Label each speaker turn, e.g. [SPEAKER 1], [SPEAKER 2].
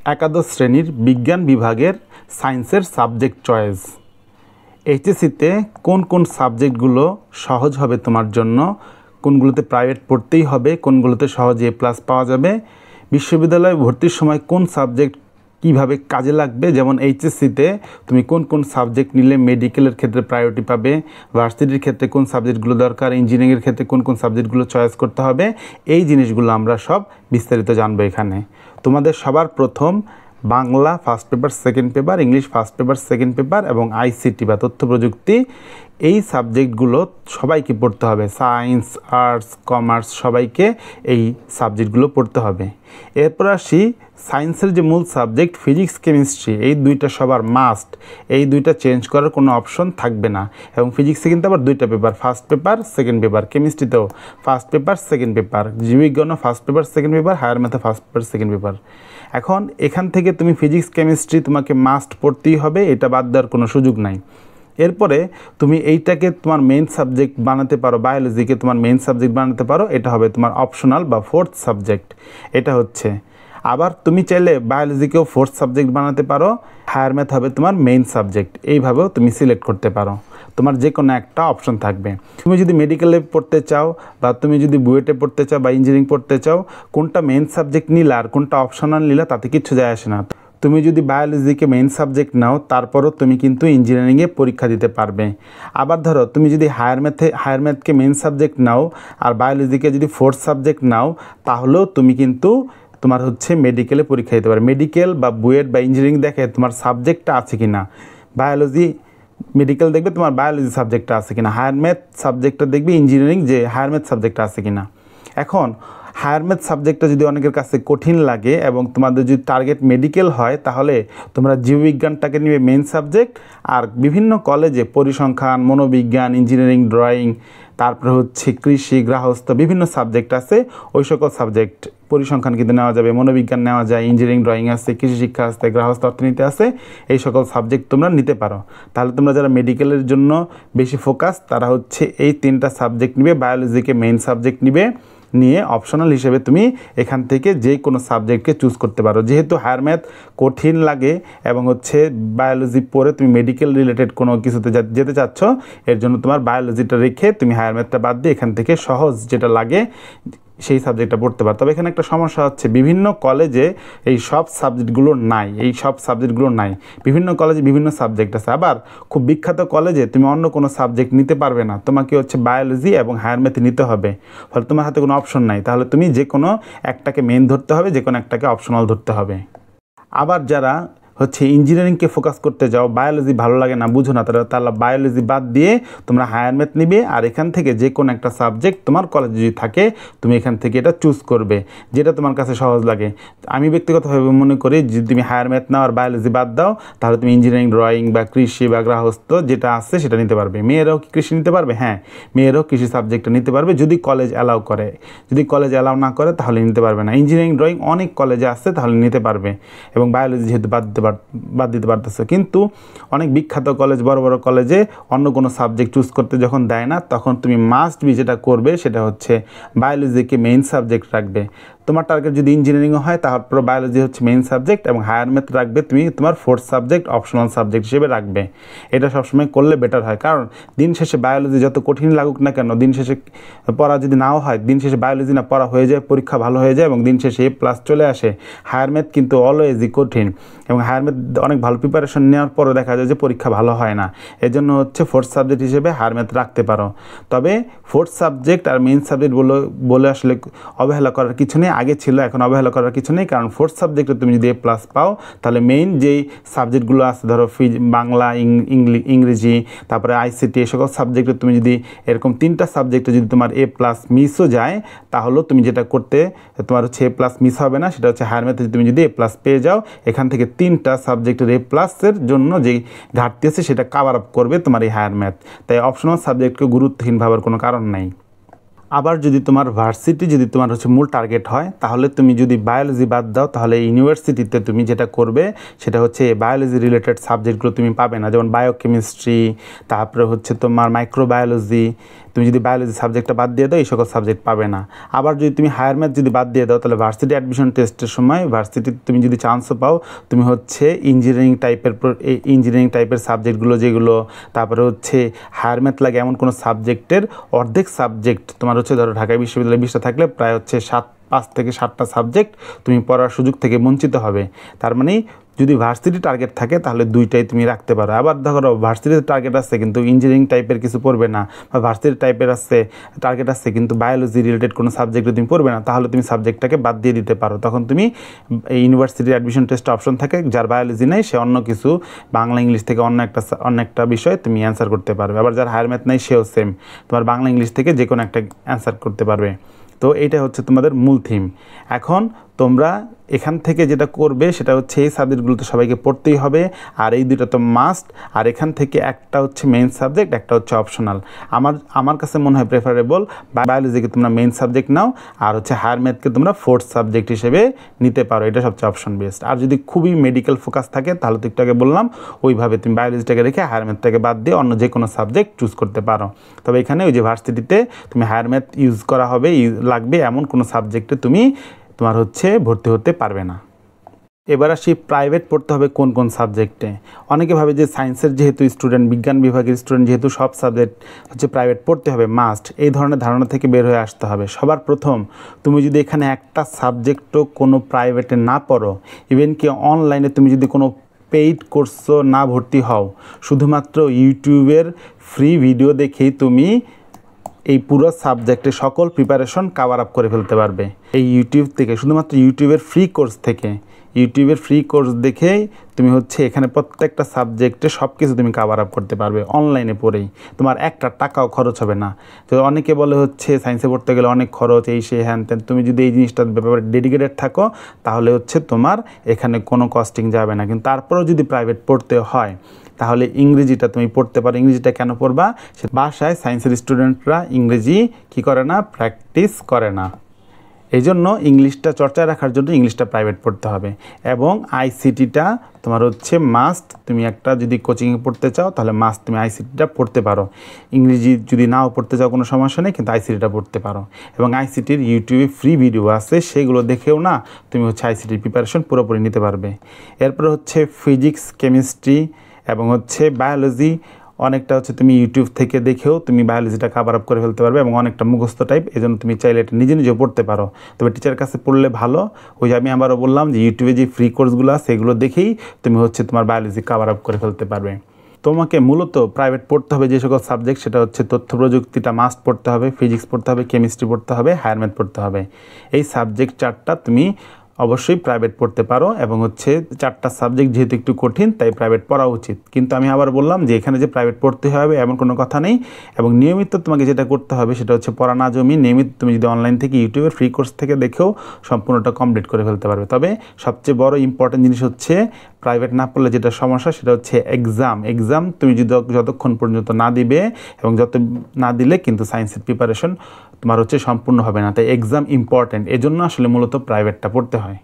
[SPEAKER 1] একাদশ শ্রেণীর বিজ্ঞান বিভাগের সায়েন্সের সাবজেক্ট চয়েস। এইচএসসিতে কোন কোন সাবজেক্টগুলো সহজ হবে তোমার জন্য, কোনগুলোতে প্রাইভেট পড়তেই হবে, কোনগুলোতে সহজে A+ পাওয়া যাবে, বিশ্ববিদ্যালয়ে ভর্তির সময় কোন সাবজেক্ট কীভাবে কাজে লাগবে, যেমন এইচএসসিতে তুমি কোন কোন সাবজেক্ট নিলে মেডিকেলের ক্ষেত্রে প্রায়োরিটি পাবে, ভার্সিটির ক্ষেত্রে কোন সাবজেক্টগুলো দরকার, ইঞ্জিনিয়ারিংয়ের ক্ষেত্রে কোন কোন সাবজেক্টগুলো চয়েস করতে হবে, এই জিনিসগুলো আমরা সব বিস্তারিত জানবো এখানে। তোমাদের সবার প্রথম Bangla first paper second paper, English first paper second paper এবং আইসিটি বা তথ্য প্রযুক্তি, এই সাবজেক্টগুলো সবাইকে পড়তে হবে। সায়েন্স, আর্টস, কমার্স সবাইকে এই সাবজেক্টগুলো পড়তে হবে। এরপর আসি সায়েন্সের যে মূল সাবজেক্ট ফিজিক্স, কেমিস্ট্রি, এই দুইটা সবার মাস্ট, এই দুইটা চেঞ্জ করার কোনো অপশন থাকবে না। এবং ফিজিক্সে কিন্তু আবার দুইটা paper, first paper second paper, কেমিস্ট্রিতেও ফার্স্ট পেপার সেকেন্ড পেপার, জীববিজ্ঞানও first paper second paper, higher ম্যাথে ফার্স্ট পেপার সেকেন্ড পেপার। এখন এখান থেকে তুমি ফিজিক্স, কেমিস্ট্রি তোমাকে মাস্ট পড়তেই হবে, এটা বাদ দেওয়ার কোনো সুযোগ নাই। এরপরে তুমি এইটাকে তোমার মেইন সাবজেক্ট বানাতে পারো, বায়োলজিকে তোমার মেইন সাবজেক্ট বানাতে পারো, এটা হবে তোমার অপশনাল বা ফোর্থ সাবজেক্ট। এটা হচ্ছে, আবার তুমি চাইলে বায়োলজিকেও ফোর্থ সাবজেক্ট বানাতে পারো, হায়ার ম্যাথ হবে তোমার মেইন সাবজেক্ট, এইভাবেও তুমি সিলেক্ট করতে পারো। তোমার যে কোনো একটা অপশন থাকবে। তুমি যদি মেডিকেলে পড়তে চাও বা তুমি যদি বুয়েটে পড়তে চাও বা ইঞ্জিনিয়ারিং পড়তে চাও, কোনটা মেইন সাবজেক্ট নিলা আর কোনটা অপশনাল নিলা তাতে কিচ্ছু যায় আসে না। তুমি যদি বায়োলজিকে মেইন সাবজেক্ট নাও, তারপরও তুমি কিন্তু ইঞ্জিনিয়ারিংয়ে পরীক্ষা দিতে পারবে। আবার ধরো তুমি যদি হায়ার ম্যাথকে মেইন সাবজেক্ট নাও আর বায়োলজিকে যদি ফোর্থ সাবজেক্ট নাও, তাহলেও তুমি কিন্তু তোমার হচ্ছে মেডিকেলে পরীক্ষা দিতে পারবে। মেডিকেল বা বুয়েট বা ইঞ্জিনিয়ারিং দেখে তোমার সাবজেক্টটা আছে কি না, বায়োলজি মেডিকেল দেখবে তোমার বায়োলজি সাবজেক্টটা আছে কিনা, হায়ার ম্যাথ সাবজেক্টটা দেখবে ইঞ্জিনিয়ারিং যে হায়ার ম্যাথ সাবজেক্টটা আছে কিনা। এখন হায়ার ম্যাথ সাবজেক্টটা যদি অনেকের কাছে কঠিন লাগে এবং তোমাদের যদি টার্গেট মেডিকেল হয়, তাহলে তোমরা জীববিজ্ঞানটাকে নিবে মেইন সাবজেক্ট। আর বিভিন্ন কলেজে পরিসংখ্যান, মনোবিজ্ঞান, ইঞ্জিনিয়ারিং, ড্রয়িং, তারপরে হচ্ছে কৃষি, গৃহস্থ, বিভিন্ন সাবজেক্ট আছে, ওই সকল সাবজেক্ট পরিসংখ্যান কিন্তু নেওয়া যাবে, মনোবিজ্ঞান নেওয়া যায়, ইঞ্জিনিয়ারিং, ড্রয়িং আছে, কৃষি শিক্ষা আছে, গৃহস্থ অর্থনীতি আছে, এই সকল সাবজেক্ট তোমরা নিতে পারো। তাহলে তোমরা যারা মেডিকেলের জন্য বেশি ফোকাস, তারা হচ্ছে এই তিনটা সাবজেক্ট নিবে, বায়োলজিকে মেইন সাবজেক্ট নিবে, নিয়ে অপশনাল হিসেবে তুমি এখান থেকে যে কোনো সাবজেক্টকে চুজ করতে পারো। যেহেতু হায়ার ম্যাথ কঠিন লাগে এবং হচ্ছে বায়োলজি পড়ে তুমি মেডিকেল রিলেটেড কোনো কিছুতে যেতে চাচ্ছ, এর জন্য তোমার বায়োলজিটা রেখে তুমি হায়ার ম্যাথটা বাদ দিয়ে এখান থেকে সহজ যেটা লাগে সেই সাবজেক্টটা পড়তে পারো। তবে এখানে একটা সমস্যা হচ্ছে, বিভিন্ন কলেজে এই সব সাবজেক্টগুলো নাই, বিভিন্ন কলেজে বিভিন্ন সাবজেক্ট আছে। আবার খুব বিখ্যাত কলেজে তুমি অন্য কোনো সাবজেক্ট নিতে পারবে না, তোমাকে হচ্ছে বায়োলজি এবং হায়ার ম্যাথ নিতে হবে, ফলে তোমার হাতে কোনো অপশন নাই। তাহলে তুমি যে কোনো একটাকে মেইন ধরতে হবে, যে কোনো একটাকে অপশনাল ধরতে হবে। আবার যারা হচ্ছে ইঞ্জিনিয়ারিংকে ফোকাস করতে যাও, বায়োলজি ভালো লাগে না, বুঝো না, তাহলে বায়োলজি বাদ দিয়ে তোমরা হায়ার ম্যাথ নিবে, আর এখান থেকে যে কোনো একটা সাবজেক্ট তোমার কলেজে যদি থাকে তুমি এখান থেকে এটা চুজ করবে, যেটা তোমার কাছে সহজ লাগে। আমি ব্যক্তিগতভাবে মনে করি যদি তুমি হায়ার ম্যাথ নাও আর বায়োলজি বাদ দাও, তাহলে তুমি ইঞ্জিনিয়ারিং, ড্রয়িং বা কৃষি বা গৃহস্থ যেটা আছে সেটা নিতে পারবে। মেয়েরাও কি কৃষি নিতে পারবে? হ্যাঁ, মেয়েরাও কৃষি সাবজেক্টটা নিতে পারবে যদি কলেজ অ্যালাউ করে। যদি কলেজ অ্যালাউ না করে তাহলে নিতে পারবে না। ইঞ্জিনিয়ারিং, ড্রয়িং অনেক কলেজে আছে, তাহলে নিতে পারবে, এবং বায়োলজি যেহেতু বাদ দিতে পারতেছে। কিন্তু অনেক বিখ্যাত কলেজ, বড় বড় কলেজে অন্য কোনো সাবজেক্ট চুজ করতে যখন দেয় না, তখন তুমি মাস্ট বি যেটা করবে সেটা হচ্ছে বায়োলজিকে মেইন সাবজেক্ট রাখবে। তোমার টার্গেট যদি ইঞ্জিনিয়ারিংও হয়, তারপর বায়োলজি হচ্ছে মেইন সাবজেক্ট এবং হায়ার ম্যাথ রাখবে তুমি তোমার ফোর্থ সাবজেক্ট, অপশনাল সাবজেক্ট হিসেবে রাখবে। এটা সবসময় করলে বেটার হয়, কারণ দিন শেষে বায়োলজি যত কঠিন লাগুক না কেন, দিন শেষে পড়া যদি নাও হয়, দিন শেষে বায়োলজি না পড়া হয়ে যায়, পরীক্ষা ভালো হয়ে যায় এবং দিন শেষে A+ চলে আসে। হায়ার ম্যাথ কিন্তু অলওয়েজই কঠিন, এবং হায়ার ম্যাথ অনেক ভালো প্রিপারেশন নেওয়ার পরে দেখা যায় যে পরীক্ষা ভালো হয় না। এর জন্য হচ্ছে ফোর্থ সাবজেক্ট হিসেবে হায়ার ম্যাথ রাখতে পারো। তবে ফোর্থ সাবজেক্ট আর মেইন সাবজেক্ট বলে আসলে অবহেলা করার কিছু নেই, আগে ছিল, এখন অবহেলা করার কিছু নেই। কারণ ফোর্থ সাবজেক্টে তুমি যদি A+ পাও, তাহলে মেইন যেই সাবজেক্টগুলো আছে, ধরো বাংলা, ইংরেজি, তারপরে আইসিটি, এই সকল সাবজেক্টে তুমি যদি এরকম তিনটা সাবজেক্টে যদি তোমার A+ মিসও যায়, তাহলেও তুমি যেটা করতে তোমার হচ্ছে A+ মিস হবে না, সেটা হচ্ছে হায়ার ম্যাথে তুমি যদি A+ পেয়ে যাও, এখান থেকে তিনটা সাবজেক্টের A+-এর জন্য যে ঘাটতি আছে সেটা কাভার আপ করবে তোমার এই হায়ার ম্যাথ। তাই অপশনাল সাবজেক্টকে গুরুত্বহীন ভাবার কোনো কারণ নাই। আবার যদি তোমার ভার্সিটি যদি তোমার হচ্ছে মূল টার্গেট হয়, তাহলে তুমি যদি বায়োলজি বাদ দাও, তাহলে ইউনিভার্সিটিতে তুমি যেটা করবে সেটা হচ্ছে বায়োলজি রিলেটেড সাবজেক্টগুলো তুমি পাবে না, যেমন বায়োকেমিস্ট্রি, তারপরে হচ্ছে তোমার মাইক্রোবায়োলজি, তুমি যদি বায়োলজি সাবজেক্টটা বাদ দিয়ে দাও এই সকল সাবজেক্ট পাবে না। আবার যদি তুমি হায়ার ম্যাথ যদি বাদ দিয়ে দাও তাহলে ভার্সিটি অ্যাডমিশন টেস্টের সময় ভার্সিটিতে তুমি যদি চান্সও পাও তুমি হচ্ছে ইঞ্জিনিয়ারিং টাইপের সাবজেক্টগুলো যেগুলো, তারপরে হচ্ছে হায়ার ম্যাথ লাগে এমন কোনো সাবজেক্টের অর্ধেক সাবজেক্ট তোমার হচ্ছে ধরো ঢাকা বিশ্ববিদ্যালয়ে 20টা থাকলে প্রায় হচ্ছে 5 থেকে 7টা সাবজেক্ট তুমি পড়ার সুযোগ থেকে বঞ্চিত হবে। তার মানে যদি ভার্সিটি টার্গেট থাকে তাহলে 2টাই তুমি রাখতে পারো। আবার ধরো ভার্সিটির টার্গেট আছে কিন্তু ইঞ্জিনিয়ারিং টাইপের কিছু পড়বে না, বা ভার্সিটি টাইপের টার্গেট আছে কিন্তু বায়োলজি রিলেটেড কোনো সাবজেক্টে তুমি পড়বে না, তাহলে তুমি সাবজেক্টটাকে বাদ দিয়ে দিতে পারো। তখন তুমি এই ইউনিভার্সিটির অ্যাডমিশন টেস্টে অপশন থাকে, যার বায়োলজি নেই সে অন্য কিছু বাংলা ইংলিশ থেকে অন্য একটা বিষয় তুমি অ্যান্সার করতে পারবে। আবার যার হায়ার ম্যাথ নেই সেও সেম, তোমার বাংলা ইংলিশ থেকে যে কোনো একটা অ্যান্সার করতে পারবে। তো এইটা হচ্ছে তোমাদের মূল থিম। এখন তোমরা এখান থেকে যেটা করবে সেটা হচ্ছে এই সাবজেক্টগুলো তো সবাইকে পড়তেই হবে, আর এই দুটো তো মাস্ট। আর এখান থেকে একটা হচ্ছে মেইন সাবজেক্ট, একটা হচ্ছে অপশনাল। আমার কাছে মনে হয় প্রেফারেবল বায়োলজিকে তোমরা মেইন সাবজেক্ট নাও, আর হচ্ছে হায়ার ম্যাথকে তোমরা 4th সাবজেক্ট হিসেবে নিতে পারো, এটা সবচেয়ে অপশন বেস্ট। আর যদি খুবই মেডিকেল ফোকাস থাকে তাহলে তো একটু আগে বললাম ওইভাবে তুমি বায়োলজিটাকে রেখে হায়ার ম্যাথটাকে বাদ দিয়ে অন্য যে কোনো সাবজেক্ট চুজ করতে পারো। তবে এখানে ওই যে ভার্সিটিতে তুমি হায়ার ম্যাথ ইউজ করা হবে লাগবে এমন কোনো সাবজেক্টে তুমি তোমার হচ্ছে ভর্তি হতে পারবে না। এবার আসি প্রাইভেট পড়তে হবে কোন কোন সাবজেক্টে। অনেকে ভাবে যে সায়েন্সের যেহেতু স্টুডেন্ট, বিজ্ঞান বিভাগের স্টুডেন্ট যেহেতু সব সাবজেক্ট হচ্ছে প্রাইভেট পড়তে হবে মাস্ট, এই ধরনের ধারণা থেকে বের হয়ে আসতে হবে। সবার প্রথম তুমি যদি এখানে একটা সাবজেক্টও কোনো প্রাইভেটে না পড়ো, ইভেন কি অনলাইনে তুমি যদি কোনো পেইড কোর্সও না ভর্তি হও, শুধুমাত্র ইউটিউবের ফ্রি ভিডিও দেখেই তুমি এই পুরো সাবজেক্টে সকল প্রিপারেশন কভার আপ করে ফেলতে পারবে। এই ইউটিউব থেকে শুধুমাত্র ইউটিউবের ফ্রি কোর্স দেখেই তুমি হচ্ছে এখানে প্রত্যেকটা সাবজেক্টে সব কিছু তুমি কভার আপ করতে পারবে অনলাইনে পড়েই, তোমার একটা টাকাও খরচ হবে না। তো অনেকে বলে হচ্ছে সায়েন্সে পড়তে গেলে অনেক খরচ, এই সে হ্যান ত্যান। তুমি যদি এই জিনিসটার ব্যাপারে ডেডিকেটেড থাকো তাহলে হচ্ছে তোমার এখানে কোনো কস্টিং যাবে না। কিন্তু তারপরেও যদি প্রাইভেট পড়তে হয় তাহলে ইংরেজিটা তুমি পড়তে পারো। ইংরেজিটা কেন পড়বা? সে বাসায় সায়েন্সের স্টুডেন্টরা ইংরেজি কী করে না, প্র্যাকটিস করে না। এই জন্য ইংলিশটা চর্চায় রাখার জন্য ইংলিশটা প্রাইভেট পড়তে হবে। এবং আইসিটিটা তোমার হচ্ছে মাস্ট। তুমি একটা যদি কোচিংয়ে পড়তে চাও তাহলে মাস্ট তুমি আইসিটিটা পড়তে পারো। ইংরেজি যদি নাও পড়তে চাও কোনো সমস্যা নেই, কিন্তু আইসিটিটা পড়তে পারো। এবং আইসিটির ইউটিউবে ফ্রি ভিডিও আছে, সেগুলো দেখেও না তুমি হচ্ছে আইসিটির প্রিপারেশন পুরোপুরি নিতে পারবে। এরপর হচ্ছে ফিজিক্স, কেমিস্ট্রি এবং হচ্ছে বায়োলজি অনেকটা হচ্ছে তুমি ইউটিউব থেকে দেখেও তুমি বায়োলজিটা কভার আপ করে ফেলতে পারবে, এবং অনেকটা মুখস্থ টাইপ। এই জন্য তুমি চাইলে এটা নিজেও পড়তে পারো, তবে টিচারের কাছে পড়লে ভালো। ওই যে আমি আবারও বললাম যে ইউটিউবে যে ফ্রি কোর্সগুলো আছে সেগুলো দেখেই তুমি হচ্ছে তোমার বায়োলজি কভার আপ করে ফেলতে পারবে। তোমাকে মূলত প্রাইভেট পড়তে হবে যে সকল সাবজেক্ট, সেটা হচ্ছে তথ্য প্রযুক্তিটা মাস্ট পড়তে হবে, ফিজিক্স পড়তে হবে, কেমিস্ট্রি পড়তে হবে, হায়ার ম্যাথ পড়তে হবে। এই সাবজেক্ট 4টা তুমি অবশ্যই প্রাইভেট পড়তে পারো, এবং হচ্ছে 4টা সাবজেক্ট যেহেতু একটু কঠিন তাই প্রাইভেট পড়া উচিত। কিন্তু আমি আবার বললাম যে এখানে যে প্রাইভেট পড়তে হবে এমন কোনো কথা নেই। এবং নিয়মিত তোমাকে যেটা করতে হবে সেটা হচ্ছে পড়া না জমি নিয়মিত তুমি যদি অনলাইন থেকে ইউটিউবের ফ্রি কোর্স থেকে দেখেও সম্পূর্ণটা কমপ্লিট করে ফেলতে পারবে। তবে সবচেয়ে বড় ইম্পর্টেন্ট জিনিস হচ্ছে প্রাইভেট না পড়লে যেটা সমস্যা সেটা হচ্ছে এক্সাম তুমি যতক্ষণ পর্যন্ত না দিবে, এবং যত না দিলে কিন্তু সায়েন্সের প্রিপারেশন তোমার হচ্ছে সম্পূর্ণ হবে না। তাই এক্সাম ইম্পর্টেন্ট, এজন্য আসলে মূলত প্রাইভেটটা পড়তে হয়।